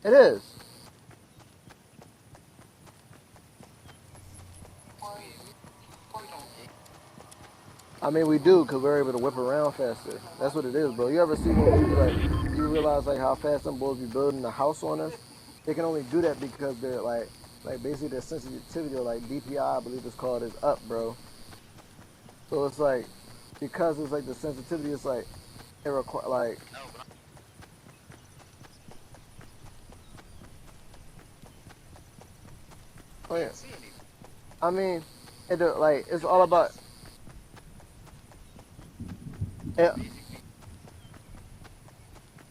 It is. I mean, we do because we're able to whip around faster. That's what it is, bro. You ever see when we you realize like how fast some boys be building a house on us? They can only do that because they're like basically their sensitivity or like DPI, I believe it's called, is up, bro. So it's like because it's like the sensitivity, it's like it require like oh yeah. I mean, like it's all about it.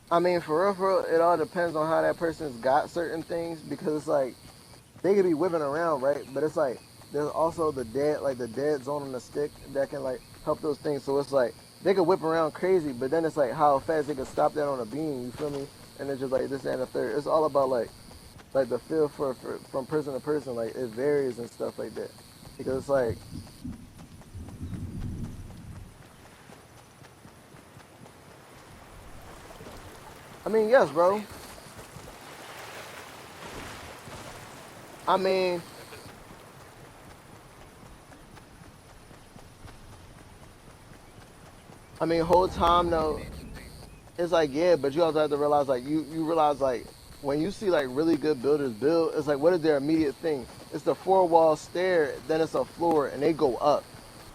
I mean, for real, it all depends on how that person's got certain things because it's like they could be whipping around, right? But it's like there's also the dead zone on the stick that can like help those things. So it's like they could whip around crazy, but then it's like how fast they could stop that on a beam. You feel me? And it's just like this and the third. It's all about like the feel for from person to person. Like it varies and stuff like that because it's like I mean yes, bro. I mean whole time though. It's like yeah, but you also have to realize like you realize like when you see like really good builders build, it's like what is their immediate thing? It's the four wall stair, then it's a floor, and they go up.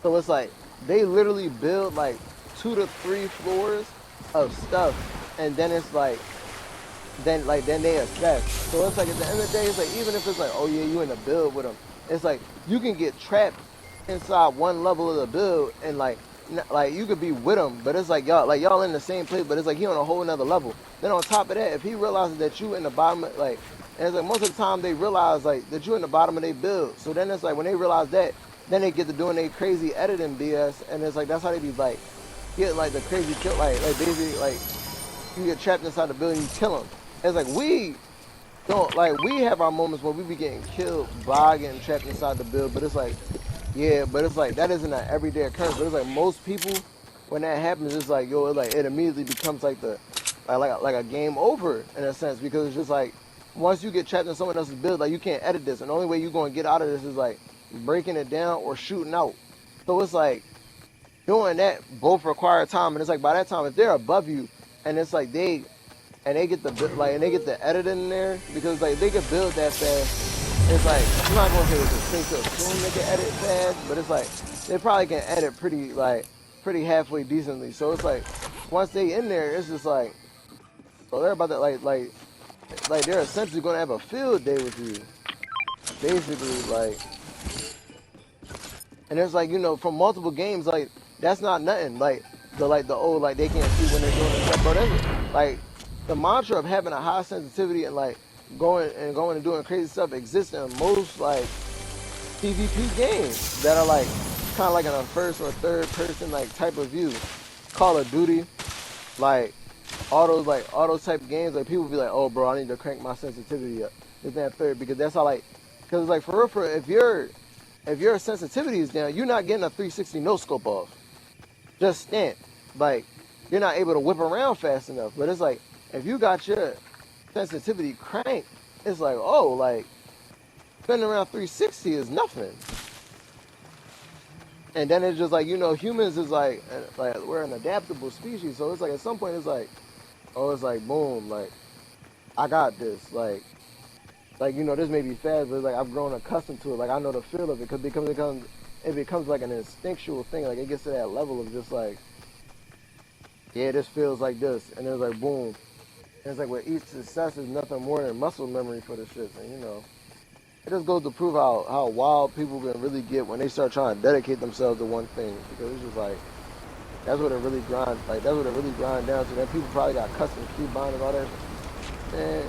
So it's like they literally build like 2 to 3 floors of stuff, and then it's like then they assess. So it's like at the end of the day, it's like even if it's like oh yeah, you in the build with them, it's like you can get trapped inside one level of the build and like you could be with him, but it's like y'all in the same place, but it's like he on a whole nother level. Then on top of that, if he realizes that you in the bottom of, like, and it's like most of the time they realize like that you in the bottom of their build. So then it's like when they realize that, then they get to doing their crazy editing BS, and it's like that's how they be like getting like the crazy kill, like basically like you get trapped inside the building, you kill them. It's like we don't like we have our moments where we be getting killed by getting trapped inside the build, but it's like yeah, but it's like that isn't an everyday occurrence. But it's like most people, when that happens, it's like yo, it immediately becomes like like a game over in a sense because it's just like once you get trapped in someone else's build, like you can't edit this, and the only way you're gonna get out of this is like breaking it down or shooting out. So it's like doing that both require time, and it's like by that time if they're above you, and it's like they get the and they get the edit in there because like they can build that fast. It's like I'm not gonna say it's a thing to assume they can edit fast, but it's like they probably can edit pretty halfway decently. So it's like once they in there, it's just like so they're about to like they're essentially gonna have a field day with you, basically like. And it's like from multiple games like that's not nothing like the old like they can't see when they're doing the stuff, bro. That's like the mantra of having a high sensitivity and like going and doing crazy stuff exists in most like PvP games that are like kind of like in a first or third person like type of view. Call of Duty, like all those type of games, like people be like, oh bro, I need to crank my sensitivity up. This that third because that's how like because like for real, if your sensitivity is down, you're not getting a 360 no scope off. Just stand. Like you're not able to whip around fast enough. But it's like if you got your sensitivity cranked, it's like oh like spinning around 360 is nothing. And then it's just like humans is like we're an adaptable species, so it's like at some point it's like oh it's like boom like I got this like this may be fast, but it's like I've grown accustomed to it. Like I know the feel of it because it becomes like an instinctual thing. Like it gets to that level of just like yeah this feels like this, and it's like boom. And it's like with each success is nothing more than muscle memory for the shits, and it just goes to prove how wild people can really get when they start trying to dedicate themselves to one thing because it's just like that's what it really grind down to. Then people probably got custom keybind and all that. Man,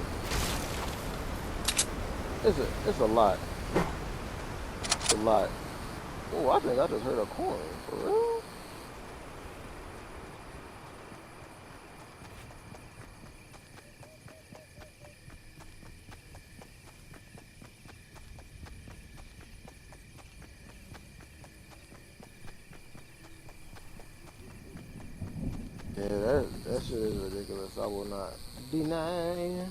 it's a lot. It's a lot. Oh, I think I just heard a coin. For real? Yeah, That shit is ridiculous. I will not deny.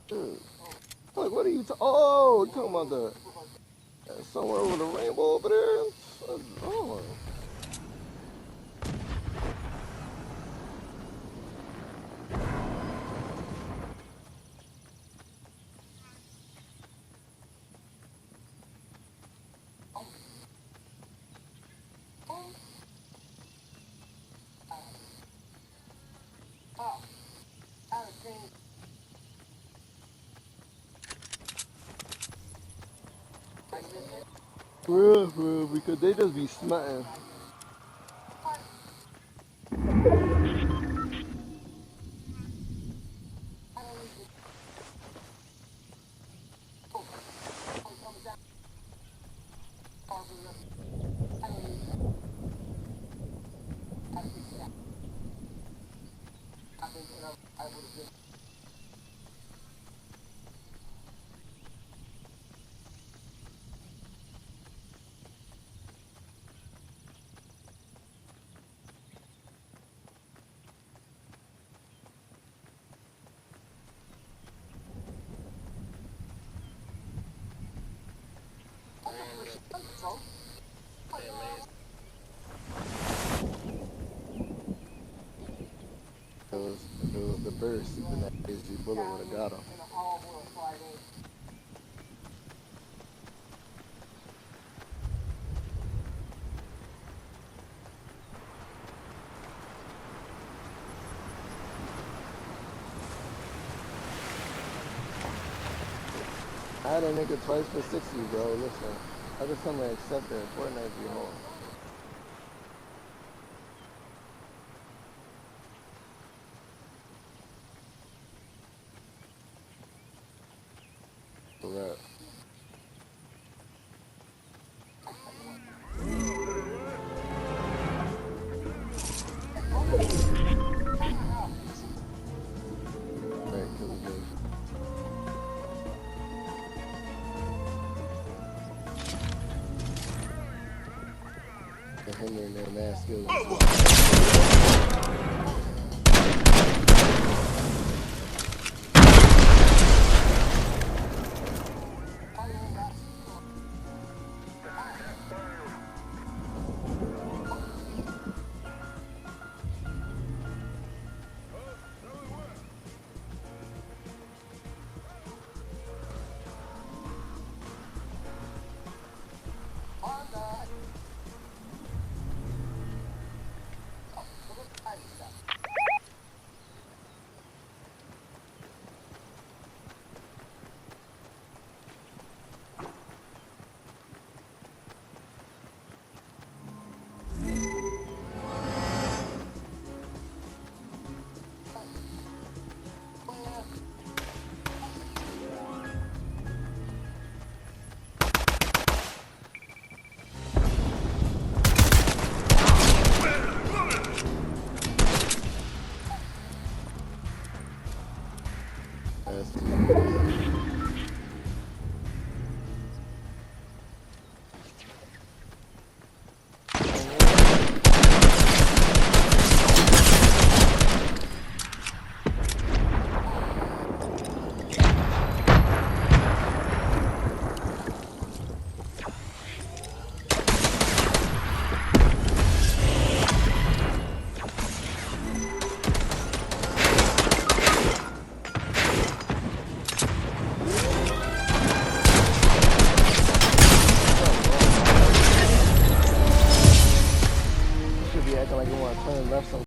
Dude, like, what are you talking? Oh, you talking about the somewhere over the rainbow over there? Oh, for real, because they just be smutting. It was the burst, and that crazy bullet would have got him. I had a nigga twice for 60, bro. Listen, I just come to accept that Fortnite be home. For that. Right, cause it goes. The hindering their mass skills. That's